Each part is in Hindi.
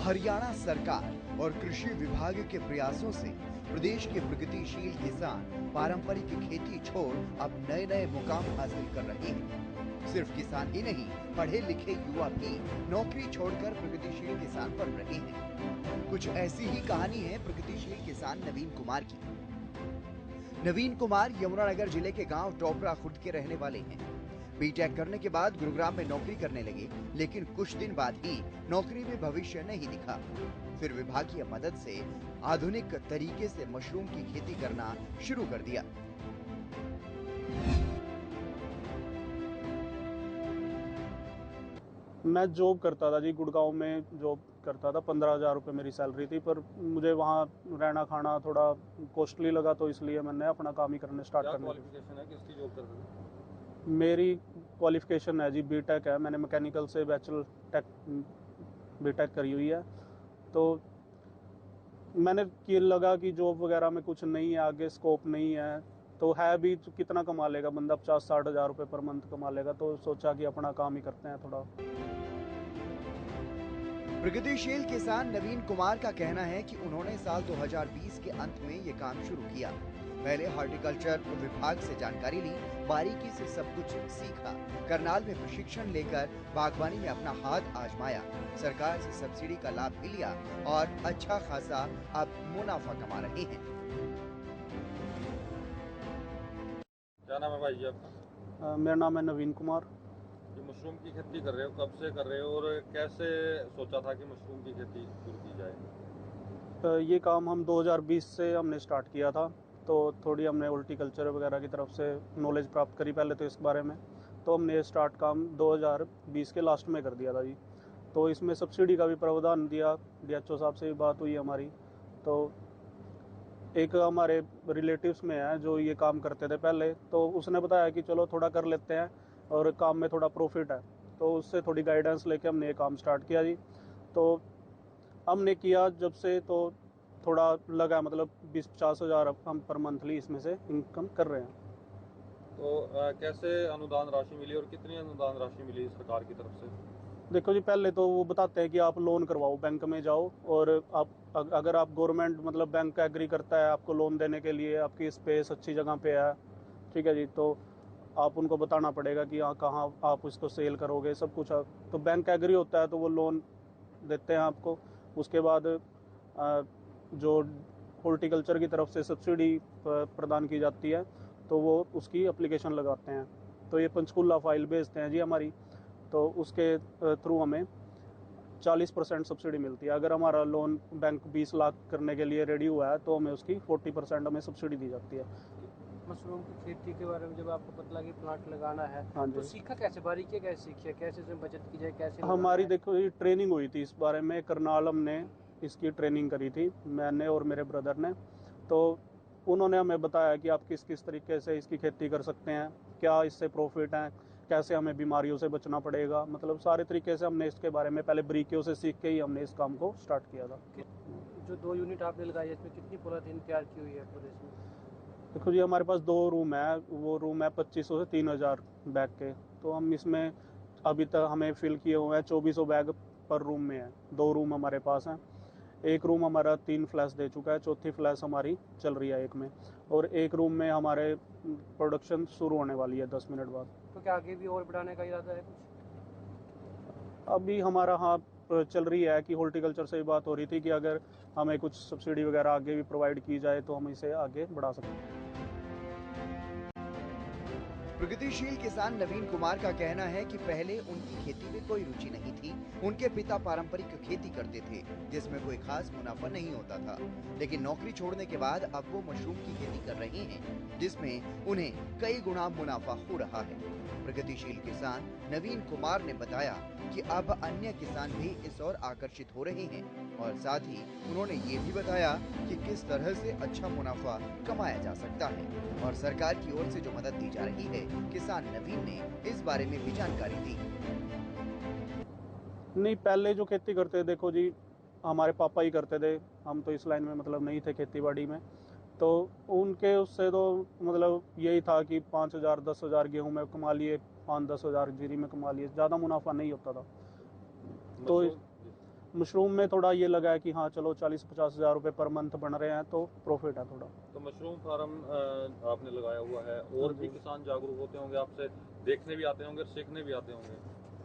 हरियाणा सरकार और कृषि विभाग के प्रयासों से प्रदेश के प्रगतिशील किसान पारंपरिक खेती छोड़ अब नए नए मुकाम हासिल कर रहे हैं। सिर्फ किसान ही नहीं, पढ़े लिखे युवा भी नौकरी छोड़कर प्रगतिशील किसान बन रहे हैं। कुछ ऐसी ही कहानी है प्रगतिशील किसान नवीन कुमार की। नवीन कुमार यमुनानगर जिले के गांव टोपरा खुर्द के रहने वाले हैं। बीटेक करने के बाद गुरुग्राम में नौकरी करने लगे, लेकिन कुछ दिन बाद ही नौकरी में भविष्य नहीं दिखा। फिर विभागीय मदद से आधुनिक तरीके से मशरूम की खेती करना शुरू कर दिया। मैं जॉब करता था जी, गुड़गांव में जॉब करता था। 15,000 रुपये मेरी सैलरी थी, पर मुझे वहाँ रहना खाना थोड़ा कॉस्टली लगा, तो इसलिए मैंने अपना काम ही करने स्टार्ट करने लगा। क्वालिफिकेशन है, किसकी जॉब करते थे? मेरी क्वालिफिकेशन है जी बीटेक है। मैंने मैकेनिकल से बैचलर टेक बीटेक करी हुई है। तो मैंने कि लगा कि जॉब वगैरह में कुछ नहीं है, आगे स्कोप नहीं है, तो है भी तो कितना कमा लेगा बंदा, 50-60 हज़ार रुपये पर मंथ कमा लेगा। तो सोचा कि अपना काम ही करते हैं थोड़ा। प्रगतिशील किसान नवीन कुमार का कहना है कि उन्होंने साल 2020 के अंत में ये काम शुरू किया। पहले हॉर्टिकल्चर विभाग से जानकारी ली, बारीकी से सब कुछ सीखा, करनाल में प्रशिक्षण लेकर बागवानी में अपना हाथ आजमाया, सरकार से सब्सिडी का लाभ भी लिया और अच्छा खासा अब मुनाफा कमा रहे हैं। क्या नाम है भाई जी आपका? मेरा नाम है नवीन कुमार। ये मशरूम की खेती कर रहे हो, कब से कर रहे हो और कैसे सोचा था कि मशरूम की खेती शुरू की जाए? ये काम हम 2020 से हमने स्टार्ट किया था। तो थोड़ी हमने हॉर्टिकल्चर वगैरह की तरफ से नॉलेज प्राप्त करी पहले तो इस बारे में। तो हमने ये स्टार्ट काम 2020 के लास्ट में कर दिया था जी। तो इसमें सब्सिडी का भी प्रावधान दिया, डीएचओ साहब से भी बात हुई हमारी। तो एक हमारे रिलेटिव्स में है जो ये काम करते थे पहले, तो उसने बताया कि चलो थोड़ा कर लेते हैं और काम में थोड़ा प्रॉफिट है। तो उससे थोड़ी गाइडेंस लेके हमने ये काम स्टार्ट किया जी। तो हमने किया जब से तो थोड़ा लगा, मतलब 20-50 हज़ार हम पर मंथली इसमें से इनकम कर रहे हैं। तो कैसे अनुदान राशि मिली और कितनी अनुदान राशि मिली सरकार की तरफ से? देखो जी, पहले तो वो बताते हैं कि आप लोन करवाओ, बैंक में जाओ, और आप अगर आप गवर्नमेंट मतलब बैंक एग्री करता है आपको लोन देने के लिए, आपकी स्पेस अच्छी जगह पे है, ठीक है जी, तो आप उनको बताना पड़ेगा कि हाँ कहाँ आप इसको सेल करोगे, सब कुछ। तो बैंक एग्री होता है तो वो लोन देते हैं आपको। उसके बाद जो हॉर्टिकल्चर की तरफ से सब्सिडी प्रदान की जाती है, तो वो उसकी एप्लीकेशन लगाते हैं। तो ये पंचकुला फाइल भेजते हैं जी हमारी, तो उसके थ्रू हमें 40% सब्सिडी मिलती है। अगर हमारा लोन बैंक 20 लाख करने के लिए रेडी हुआ है तो हमें उसकी 40% हमें सब्सिडी दी जाती है। मशरूम की खेती के बारे में जब आपको पता लगा कि प्लांट लगाना है, हाँ तो जी। सीखा कैसे, बारीकी कैसे सीखी है, कैसे इसमें बचत की जाए, कैसे हमारी देखो ये ट्रेनिंग हुई थी इस बारे में, करनाल हमने इसकी ट्रेनिंग करी थी, मैंने और मेरे ब्रदर ने। तो उन्होंने हमें बताया कि आप किस किस तरीके से इसकी खेती कर सकते हैं, क्या इससे प्रॉफिट है, कैसे हमें बीमारियों से बचना पड़ेगा, मतलब सारे तरीके से हमने इसके बारे में पहले बारीकियों से सीख के ही हमने इस काम को स्टार्ट किया था। जो 2 यूनिट आपने लगाई है, इसमें कितनी पॉलीथीन तैयार की हुई है पूरे इसमें? देखो जी, हमारे पास 2 रूम है, वो रूम है 2500 से 3000 बैग के। तो हम इसमें अभी तक हमें फिल किए हुए हैं 2400 बैग पर रूम में है। 2 रूम हमारे पास हैं। एक रूम हमारा 3 फ्लैश दे चुका है, चौथी फ्लैश हमारी चल रही है एक में, और एक रूम में हमारे प्रोडक्शन शुरू होने वाली है 10 मिनट बाद। तो क्या आगे भी और बढ़ाने का इरादा है कुछ? अभी हमारा हाँ चल रही है कि हॉर्टिकल्चर से भी बात हो रही थी कि अगर हमें कुछ सब्सिडी वगैरह आगे भी प्रोवाइड की जाए तो हम इसे आगे बढ़ा सकते हैं। प्रगतिशील किसान नवीन कुमार का कहना है कि पहले उनकी खेती में कोई रुचि नहीं थी। उनके पिता पारंपरिक खेती करते थे, जिसमें कोई खास मुनाफा नहीं होता था, लेकिन नौकरी छोड़ने के बाद अब वो मशरूम की खेती कर रहे हैं, जिसमें उन्हें कई गुना मुनाफा हो रहा है। प्रगतिशील किसान नवीन कुमार ने बताया कि अब अन्य किसान भी इस ओर आकर्षित हो रहे हैं, और साथ ही उन्होंने ये भी बताया कि किस तरह से अच्छा मुनाफा कमाया जा सकता है, और सरकार की ओर से जो मदद दी जा रही है, किसान नवीन ने इस बारे में भी जानकारी दी। नहीं, पहले जो खेती करते थे, देखो जी हमारे पापा ही करते थे, हम तो इस लाइन में मतलब नहीं थे खेती बाड़ी में। तो उनके उससे तो मतलब यही था कि 5,000 10,000 गेहूं में कमा लिए, 5-10 हज़ार जीरी में कमा लिए, ज़्यादा मुनाफा नहीं होता था। तो मशरूम में थोड़ा ये लगा है कि हाँ चलो 40-50 हज़ार रुपये पर मंथ बन रहे हैं तो प्रॉफिट है थोड़ा। तो मशरूम फार्म आपने लगाया हुआ है, और हाँ भी जी। किसान जागरूक होते होंगे, आपसे देखने भी आते होंगे और सीखने भी आते होंगे।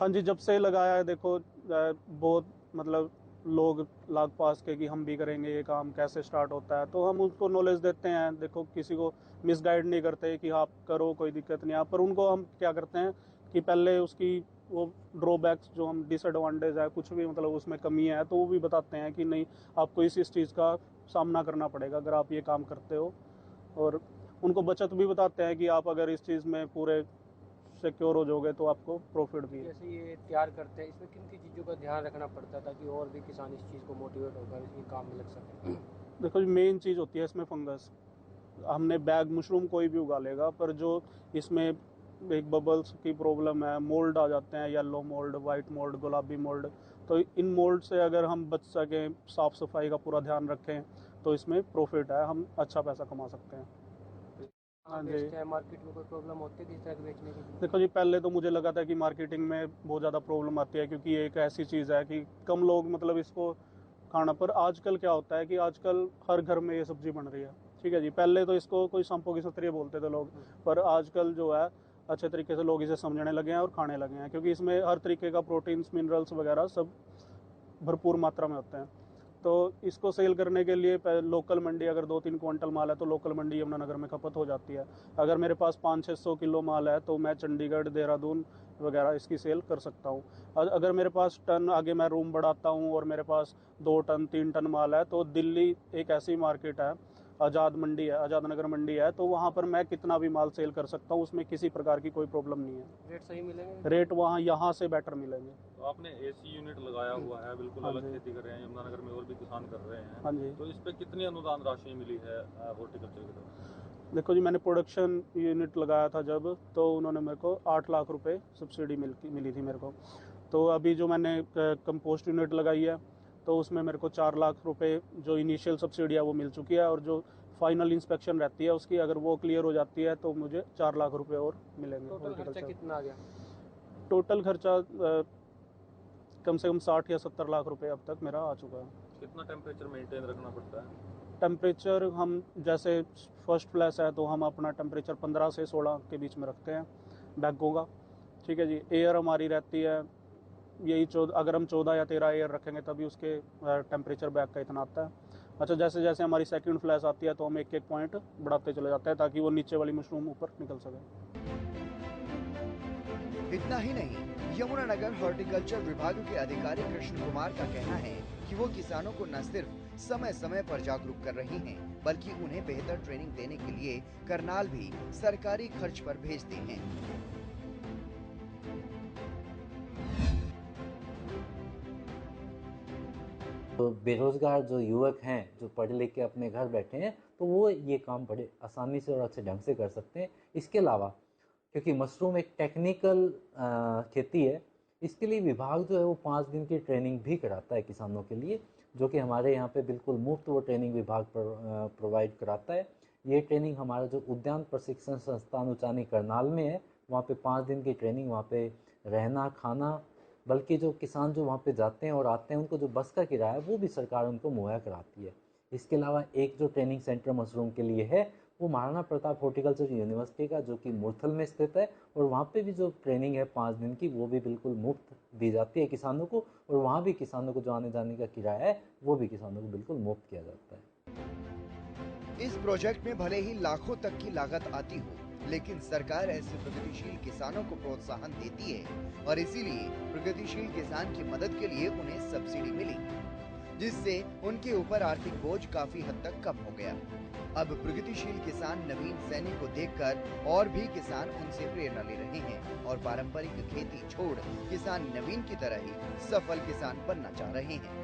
हाँ जी, जब से लगाया है देखो बहुत मतलब लोग लाग पास के कि हम भी करेंगे ये काम, कैसे स्टार्ट होता है, तो हम उनको नॉलेज देते हैं। देखो किसी को मिसगाइड नहीं करते कि आप करो कोई दिक्कत नहीं है, पर उनको हम क्या करते हैं कि पहले उसकी वो ड्रॉबैक्स जो हम डिसएडवांटेज है कुछ भी मतलब उसमें कमी है तो वो भी बताते हैं कि नहीं आपको इस चीज़ का सामना करना पड़ेगा अगर आप ये काम करते हो। और उनको बचत भी बताते हैं कि आप अगर इस चीज़ में पूरे सिक्योर हो जाओगे तो आपको प्रॉफिट भी है। जैसे ये तैयार करते हैं, इसमें किन किन चीज़ों का ध्यान रखना पड़ता है ताकि और भी किसान इस चीज़ को मोटिवेट होकर ये काम में लग सके? देखो मेन चीज़ होती है इसमें फंगस। हमने बैग मशरूम कोई भी उगा लेगा, पर जो इसमें एक बबल्स की प्रॉब्लम है, मोल्ड आ जाते हैं, येलो मोल्ड, वाइट मोल्ड, गुलाबी मोल्ड, तो इन मोल्ड से अगर हम बच सकें, साफ़ सफाई का पूरा ध्यान रखें तो इसमें प्रॉफिट है, हम अच्छा पैसा कमा सकते हैं। हाँ आप जी। बेचते हैं, मार्केट में कोई प्रॉब्लम होती है किस तरह के बेचने की? देखो जी पहले तो मुझे लगा था कि मार्केटिंग में बहुत ज़्यादा प्रॉब्लम आती है क्योंकि ये एक ऐसी चीज़ है कि कम लोग मतलब इसको खाना, पर आजकल क्या होता है कि आजकल हर घर में ये सब्जी बन रही है। ठीक है जी, पहले तो इसको कोई सांपों की सतरिया बोलते थे लोग, पर आजकल जो है अच्छे तरीके से लोग इसे समझने लगे हैं और खाने लगे हैं क्योंकि इसमें हर तरीके का प्रोटीन्स मिनरल्स वगैरह सब भरपूर मात्रा में होते हैं। तो इसको सेल करने के लिए लोकल मंडी अगर 2-3 क्विंटल माल है तो लोकल मंडी यमुनानगर में खपत हो जाती है। अगर मेरे पास 500-600 किलो माल है तो मैं चंडीगढ़, देहरादून वगैरह इसकी सेल कर सकता हूँ। अगर मेरे पास टन आगे मैं रूम बढ़ाता हूँ और मेरे पास 2 टन 3 टन माल है तो दिल्ली एक ऐसी मार्केट है, आज़ाद मंडी है, आज़ाद नगर मंडी है, तो वहाँ पर मैं कितना भी माल सेल कर सकता हूँ, उसमें किसी प्रकार की कोई प्रॉब्लम नहीं है। रेट सही मिलेंगे? रेट वहाँ यहाँ से बेटर मिलेंगे। तो आपने एसी यूनिट लगाया हुआ है, बिल्कुल हाँ अलग जी। खेती कर रहे हैं, यमुनानगर में और भी किसान कर रहे हैं, हाँ जी। तो इस पे कितनी अनुदान राशि मिली है हॉर्टिकल्चर की तरफ? देखो जी मैंने प्रोडक्शन यूनिट लगाया था जब, तो उन्होंने मेरे को 8 लाख रुपए सब्सिडी मिली थी मेरे को। तो अभी जो मैंने कंपोस्ट यूनिट लगाई है तो उसमें मेरे को 4 लाख रुपए जो इनिशियल सब्सिडी है वो मिल चुकी है, और जो फाइनल इंस्पेक्शन रहती है उसकी अगर वो क्लियर हो जाती है तो मुझे 4 लाख रुपए और मिलेंगे। टोटल खर्चा कितना आ गया? टोटल खर्चा कम से कम 60 या 70 लाख रुपए अब तक मेरा आ चुका है। कितना टेम्परेचर मेंटेन रखना पड़ता है? टेम्परेचर हम जैसे फर्स्ट फ्लैश है तो हम अपना टेम्परेचर 15 से 16 के बीच में रखते हैं बैगों का। ठीक है जी, एयर हमारी रहती है यही 14, अगर हम 14 या 13 एयर रखेंगे तभी उसके टेम्परेचर बैग का इतना आता है। अच्छा, जैसे जैसे हमारी सेकंड फ्लैश आती है तो हम एक एक पॉइंट बढ़ाते चले जाते हैं ताकि वो नीचे वाली मशरूम ऊपर निकल सके। इतना ही नहीं, यमुनानगर हॉर्टिकल्चर विभाग के अधिकारी कृष्ण कुमार का कहना है कि वो किसानों को न सिर्फ समय समय पर जागरूक कर रही हैं, बल्कि उन्हें बेहतर ट्रेनिंग देने के लिए करनाल भी सरकारी खर्च पर भेजते हैं। तो बेरोजगार जो युवक हैं जो पढ़े लिख के अपने घर बैठे हैं तो वो ये काम बड़े आसानी से और अच्छे ढंग से कर सकते हैं। इसके अलावा क्योंकि मशरूम एक टेक्निकल खेती है, इसके लिए विभाग जो है वो 5 दिन की ट्रेनिंग भी कराता है किसानों के लिए, जो कि हमारे यहाँ पे बिल्कुल मुफ्त वो ट्रेनिंग विभाग प्रोवाइड कराता है। ये ट्रेनिंग हमारा जो उद्यान प्रशिक्षण संस्थान उचानी करनाल में है, वहाँ पे 5 दिन की ट्रेनिंग, वहाँ पे रहना खाना, बल्कि जो किसान जो वहाँ पे जाते हैं और आते हैं उनको जो बस का किराया है वो भी सरकार उनको मुहैया कराती है। इसके अलावा एक जो ट्रेनिंग सेंटर मशरूम के लिए है वो महाराणा प्रताप हॉर्टिकल्चर यूनिवर्सिटी का, जो कि मुरथल में स्थित है, और वहाँ पे भी जो ट्रेनिंग है 5 दिन की वो भी बिल्कुल मुफ्त दी जाती है किसानों को, और वहाँ भी किसानों को जो आने जाने का किराया है वो भी किसानों को बिल्कुल मुफ्त किया जाता है। इस प्रोजेक्ट में भले ही लाखों तक की लागत आती हो, लेकिन सरकार ऐसे प्रगतिशील किसानों को प्रोत्साहन देती है और इसीलिए प्रगतिशील किसान की मदद के लिए उन्हें सब्सिडी मिली, जिससे उनके ऊपर आर्थिक बोझ काफी हद तक कम हो गया। अब प्रगतिशील किसान नवीन सैनी को देखकर और भी किसान उनसे प्रेरणा ले रहे हैं और पारंपरिक खेती छोड़ किसान नवीन की तरह ही सफल किसान बनना चाह रहे हैं।